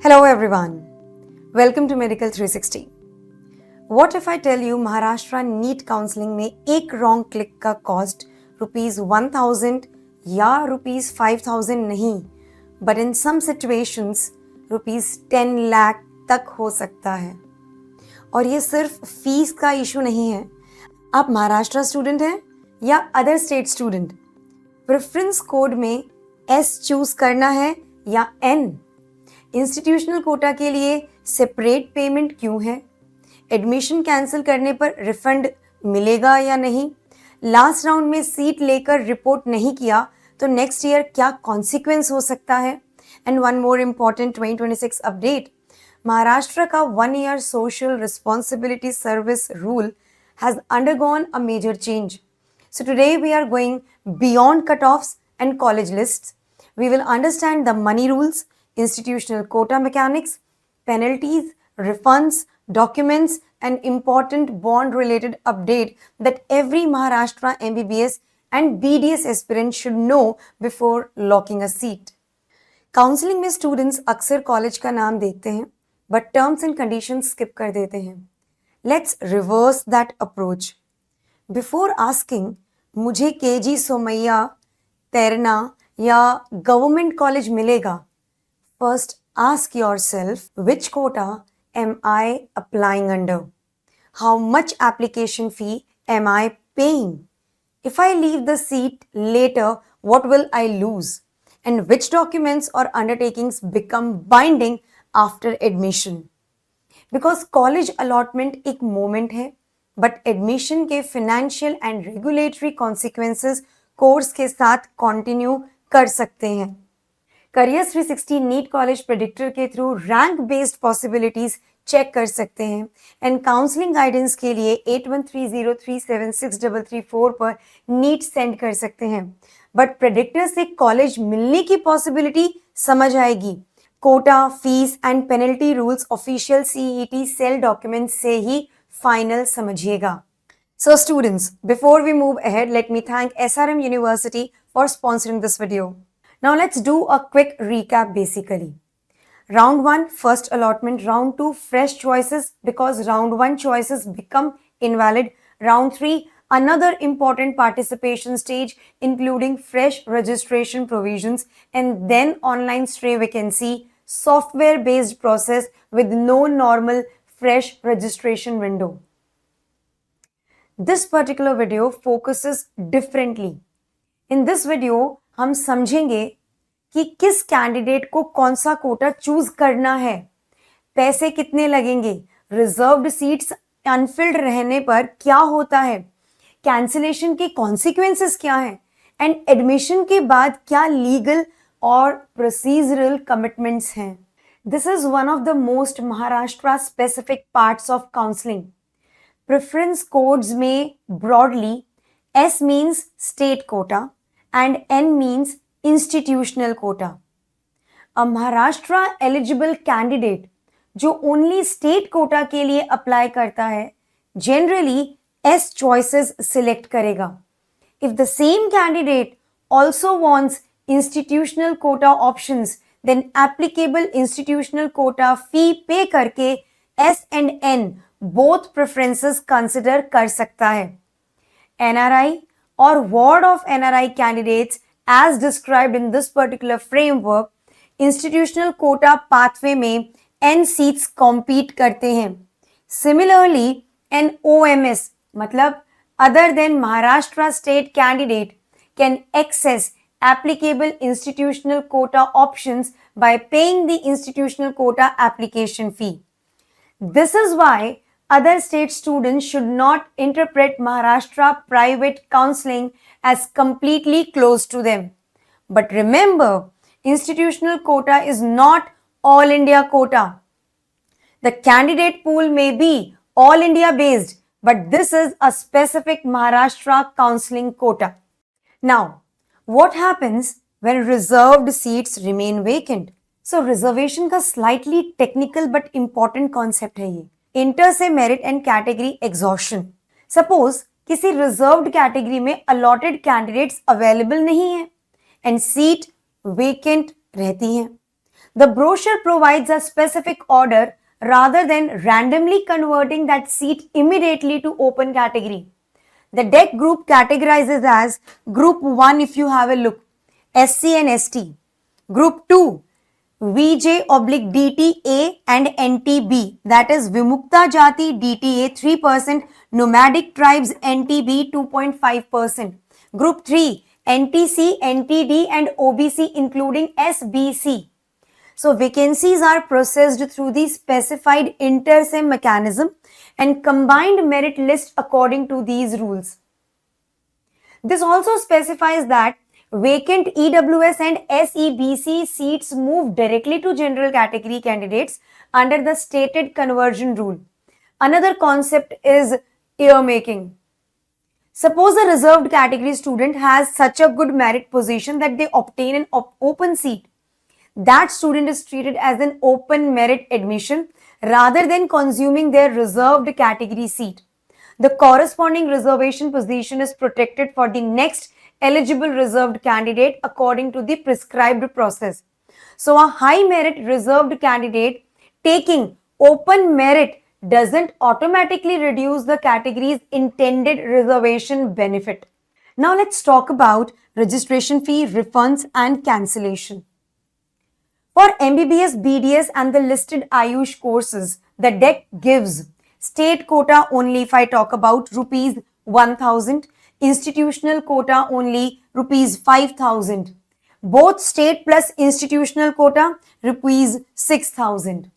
Hello everyone. Welcome to Medical 360. What if I tell you Maharashtra NEET counselling में एक wrong click का cost ₹1000 या ₹5000 नहीं, but in some situations ₹10 lakh तक हो सकता है। और ये सिर्फ फीस का इशू नहीं है। आप महाराष्ट्र स्टूडेंट हैं या other state student, preference code में एस चूज करना है या एन, इंस्टीट्यूशनल कोटा के लिए सेपरेट पेमेंट क्यों है, एडमिशन कैंसिल करने पर रिफंड मिलेगा या नहीं, लास्ट राउंड में सीट लेकर रिपोर्ट नहीं किया तो नेक्स्ट ईयर क्या कॉन्सिक्वेंस हो सकता है, and one more important 2026 update, Maharashtra का 1 year social responsibility service rule has undergone a major change. So today we are going beyond cutoffs and college lists. We will understand the money rules, institutional quota mechanics, penalties, refunds, documents, and important bond-related update that every Maharashtra MBBS and BDS aspirant should know before locking a seat. Counselling में students अक्सर college का नाम देखते हैं but terms and conditions skip कर देते हैं. Let's reverse that approach. Before asking मुझे केजी सोमैया तैरना या गवर्नमेंट कॉलेज मिलेगा, first ask yourself which quota am I applying under, how much application fee am I paying, if I leave the seat later what will I lose, and which documents or undertakings become binding after admission. Because college allotment एक moment है but admission के financial and regulatory consequences course के साथ continue कर सकते हैं. Career 360 NEET college predictor के through rank based possibilities check कर सकते हैं एंड काउंसलिंग गाइडेंस के लिए 8130376334 पर नीट सेंड कर सकते हैं. बट प्रेडिक्टर से कॉलेज मिलने की पॉसिबिलिटी समझ आएगी quota, fees and penalty rules official CET cell document से ही फाइनल समझिएगा. So students, before we move ahead, let me thank SRM University for sponsoring this video. Now let's do a quick recap basically. Round 1, first allotment. Round 2, fresh choices because round 1 choices become invalid. Round 3, another important participation stage including fresh registration provisions, and then online stray vacancy, software based process with no normal fresh registration window. This particular video focuses differently. In this video हम समझेंगे कि किस candidate को कौन सा Kota choose करना है, पैसे कितने लगेंगे, रिजर्व्ड सीट्स अनफिल्ड रहने पर क्या होता है, कैंसिलेशन के कॉन्सिक्वेंसेस क्या हैं, एंड एडमिशन के बाद क्या लीगल और प्रोसीजरल कमिटमेंट्स हैं. This is one of the most Maharashtra specific parts of counselling. Preference codes में broadly S means state quota and N means institutional quota. A Maharashtra eligible candidate जो only state quota के लिए apply करता है generally S choices select करेगा. If the same candidate also wants institutional quota options then applicable institutional quota fee pay करके S and N both preferences consider कर सकता है. एनआरआई और ward of NRI candidates as described in this particular framework, institutional quota pathway में N seats compete करते हैं. Similarly, an OMS मतलब other than Maharashtra state candidate can access applicable institutional quota options by paying the institutional quota application fee. This is why other state students should not interpret Maharashtra private counseling as completely closed to them. But remember, institutional quota is not all India quota. The candidate pool may be all India based, but this is a specific Maharashtra counseling quota. Now, what happens when reserved seats remain vacant? So reservation का slightly technical but important concept है ये. Inter से merit and category exhaustion. Suppose किसी reserved category में allotted candidates available नहीं है and seat vacant रहती हैं, The brochure provides a specific order rather than randomly converting that seat immediately to open category. The deck group categorizes as Group 1 if you have a look, SC and ST. Group 2, VJ oblique DTA and NTB, that is Vimukta Jati DTA 3%, Nomadic Tribes NTB 2.5%. Group 3, NTC, NTD and OBC including SBC. So vacancies are processed through the specified inter-sem mechanism and combined merit list according to these rules. This also specifies that vacant EWS and SEBC seats move directly to general category candidates under the stated conversion rule. Another concept is earmarking. Suppose a reserved category student has such a good merit position that they obtain an open seat. That student is treated as an open merit admission rather than consuming their reserved category seat. The corresponding reservation position is protected for the next eligible reserved candidate according to the prescribed process. So a high merit reserved candidate taking open merit doesn't automatically reduce the category's intended reservation benefit. Now let's talk about registration fee, refunds and cancellation. For MBBS, BDS and the listed Ayush courses, the deck gives state quota only if I talk about rupees 1000, institutional quota only rupees 5000. Both state plus institutional quota rupees 6000.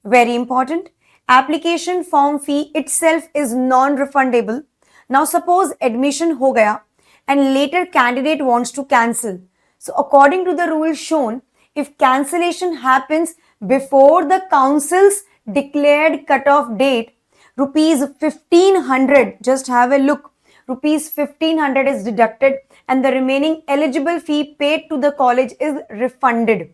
Very important, application form fee itself is non-refundable. Now suppose admission ho gaya and later candidate wants to cancel. So according to the rule shown, if cancellation happens before the council's declared cutoff date, rupees 1500, just have a look, rupees 1500 is deducted and the remaining eligible fee paid to the college is refunded.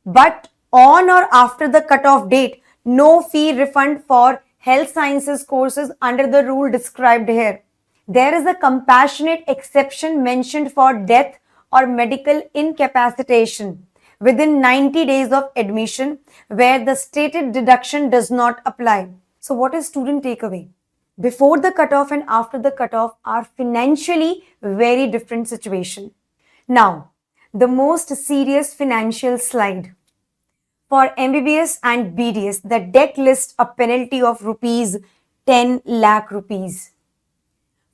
But on or after the cutoff date, no fee refund for health sciences courses under the rule described here. There is a compassionate exception mentioned for death or medical incapacitation within 90 days of admission where the stated deduction does not apply. So what is student takeaway? Before the cutoff and after the cutoff are financially very different situation. Now, the most serious financial slide. For MBBS and BDS, the deck lists a penalty of rupees 10 lakh rupees.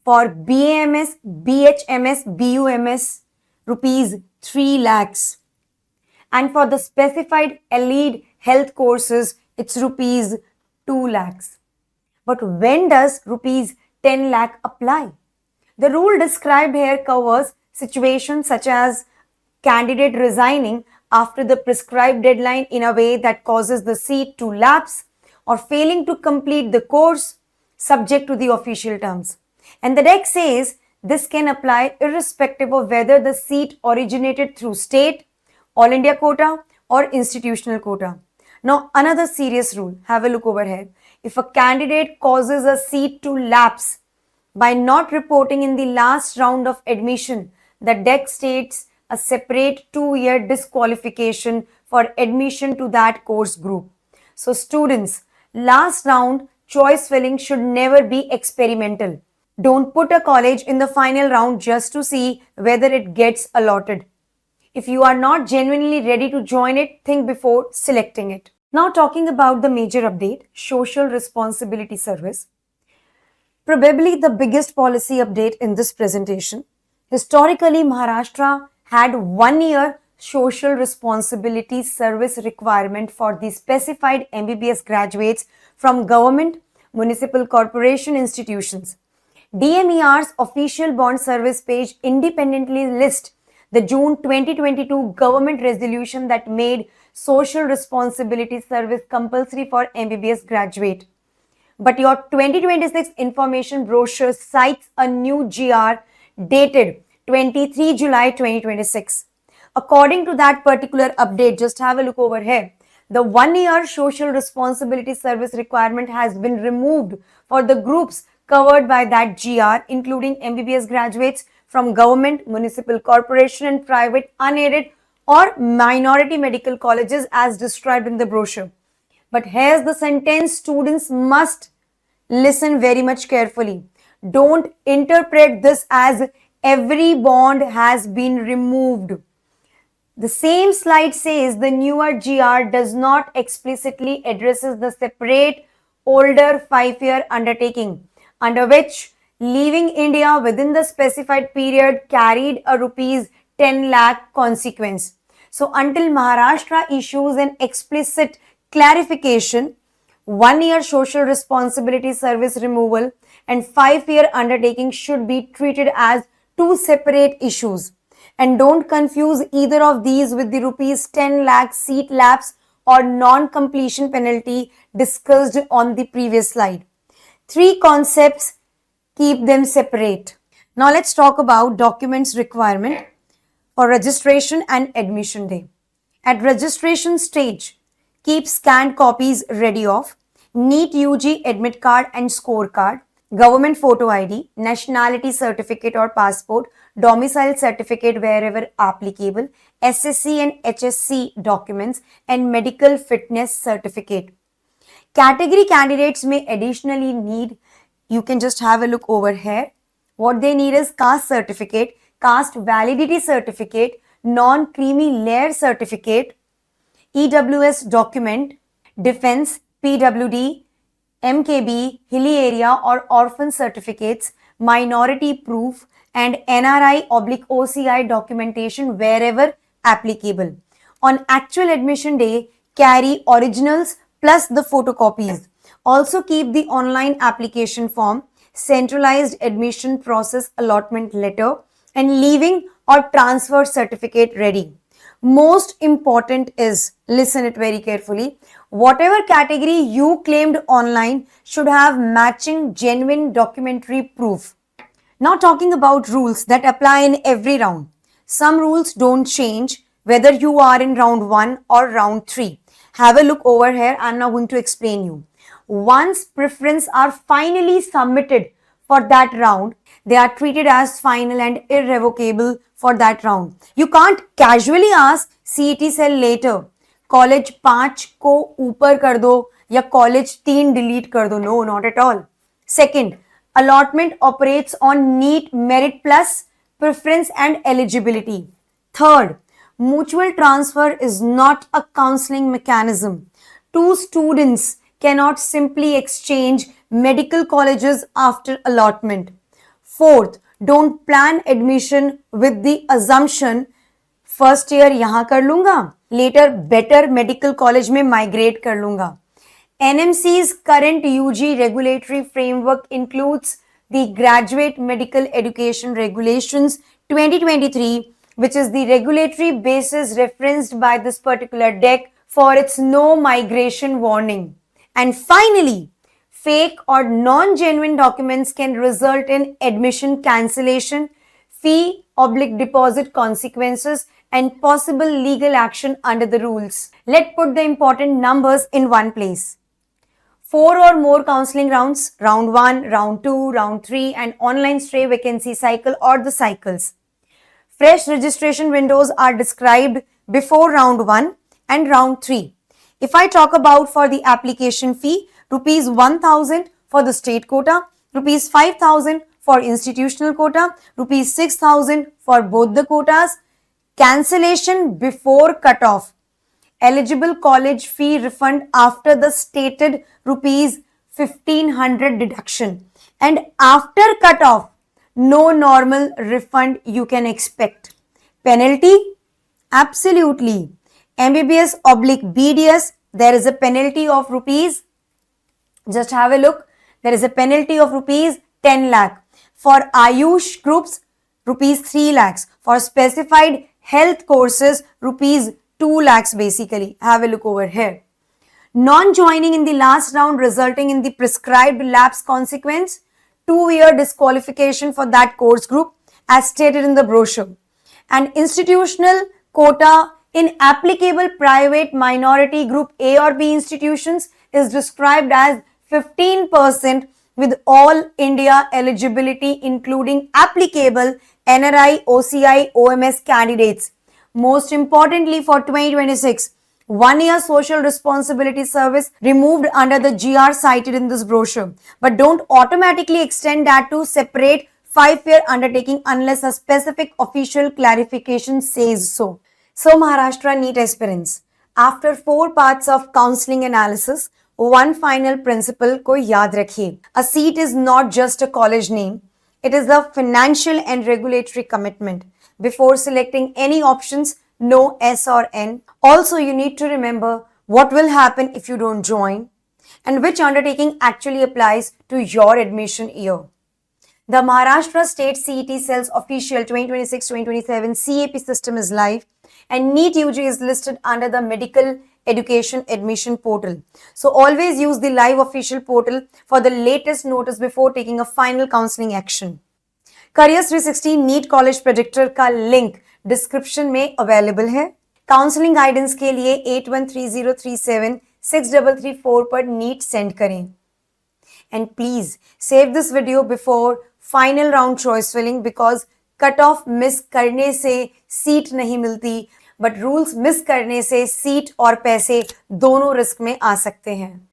For BAMS, BHMS, BUMS, rupees 3 lakhs. And for the specified allied health courses, it's rupees 2 lakhs. But when does rupees 10 lakh apply? The rule described here covers situations such as candidate resigning after the prescribed deadline in a way that causes the seat to lapse or failing to complete the course subject to the official terms. And the deck says this can apply irrespective of whether the seat originated through state, all India quota or institutional quota. Now another serious rule, have a look over here. If a candidate causes a seat to lapse by not reporting in the last round of admission, the deck states a separate 2-year disqualification for admission to that course group. So students, last round choice filling should never be experimental. Don't put a college in the final round just to see whether it gets allotted. If you are not genuinely ready to join it, think before selecting it. Now talking about the major update, Social Responsibility Service. Probably the biggest policy update in this presentation. Historically, Maharashtra had 1-year social responsibility service requirement for the specified MBBS graduates from government, municipal corporation institutions. DMER's official bond service page independently lists the June 2022 government resolution that made social responsibility service compulsory for MBBS graduate. But your 2026 information brochure cites a new GR dated 23 July 2026. According to that particular update, just have a look over here. The 1-year social responsibility service requirement has been removed for the groups covered by that GR, including MBBS graduates from government, municipal corporation and private unaided or minority medical colleges as described in the brochure. But here's the sentence students must listen very much carefully. Don't interpret this as every bond has been removed. The same slide says the newer GR does not explicitly addresses the separate older 5-year undertaking under which leaving India within the specified period carried a rupees 10 lakh consequence. So until Maharashtra issues an explicit clarification, 1-year social responsibility service removal and 5-year undertaking should be treated as two separate issues. And don't confuse either of these with the rupees 10 lakh seat lapse or non-completion penalty discussed on the previous slide. Three concepts, keep them separate. Now let's talk about documents requirement for registration and admission day. At registration stage, keep scanned copies ready of NEET UG admit card and scorecard, government photo ID, nationality certificate or passport, domicile certificate wherever applicable, SSC and HSC documents, and medical fitness certificate. Category candidates may additionally need, you can just have a look over here. What they need is caste certificate, caste validity certificate, non-creamy layer certificate, EWS document, defense, PWD, MKB, hilly area or orphan certificates, minority proof, and NRI/OCI documentation wherever applicable. On actual admission day, carry originals plus the photocopies. Also keep the online application form, centralized admission process allotment letter, and leaving or transfer certificate ready. Most important is, listen it very carefully, whatever category you claimed online should have matching genuine documentary proof. Now talking about rules that apply in every round. Some rules don't change whether you are in round 1 or round 3. Have a look over here. I'm now going to explain you. Once preference are finally submitted for that round, they are treated as final and irrevocable for that round. You can't casually ask CET cell later, college 5 को ऊपर कर दो या college 3 delete कर दो. No, not at all. Second, allotment operates on NEET merit plus preference and eligibility. Third, mutual transfer is not a counseling mechanism. Two students cannot simply exchange medical colleges after allotment. Fourth, don't plan admission with the assumption first year यहाँ कर लूंगा, later better medical college में migrate कर लूंगा. NMC's current UG regulatory framework includes the Graduate Medical Education Regulations 2023, which is the regulatory basis referenced by this particular deck for its no migration warning. And finally, fake or non-genuine documents can result in admission cancellation, fee/deposit consequences, and possible legal action under the rules. Let's put the important numbers in one place. 4 or more counseling rounds, round 1, round 2, round 3, and online stray vacancy cycle or the cycles. Fresh registration windows are described before round 1 and round 3. If I talk about for the application fee, rupees 1,000 for the state quota, rupees 5,000 for institutional quota, rupees 6,000 for both the quotas, cancellation before cutoff, eligible college fee refund after the stated rupees 1,500 deduction, and after cutoff, no normal refund you can expect. Penalty? Absolutely. MBBS/BDS, there is a penalty of rupees, just have a look, there is a penalty of rupees 10 lakh. For Ayush groups, rupees 3 lakhs. For specified health courses, rupees 2 lakhs basically. Have a look over here. Non-joining in the last round resulting in the prescribed lapse consequence, 2-year disqualification for that course group as stated in the brochure. And institutional quota in applicable private minority group A or B institutions is described as 15% with all India eligibility including applicable NRI, OCI, OMS candidates. Most importantly for 2026, 1 year social responsibility service removed under the GR cited in this brochure. But don't automatically extend that to separate 5-year undertaking unless a specific official clarification says so. So Maharashtra NEET aspirants, after 4 parts of counseling analysis, one final principle को याद रखिए. A seat is not just a college name. It is a financial and regulatory commitment. Before selecting any options, no S or N. Also, you need to remember what will happen if you don't join and which undertaking actually applies to your admission year. The Maharashtra State CET Cell's official 2026-2027 CAP system is live and NEET UG is listed under the Medical Education Admission Portal. So always use the live official portal for the latest notice before taking a final counseling action. Careers 360 NEET college predictor का link description में available है. Counselling guidance के लिए 8130376334 पर NEET send करें. And please save this video before final round choice filling because cut off miss करने से seat नहीं मिलती, बट रूल्स मिस करने से सीट और पैसे दोनों रिस्क में आ सकते हैं.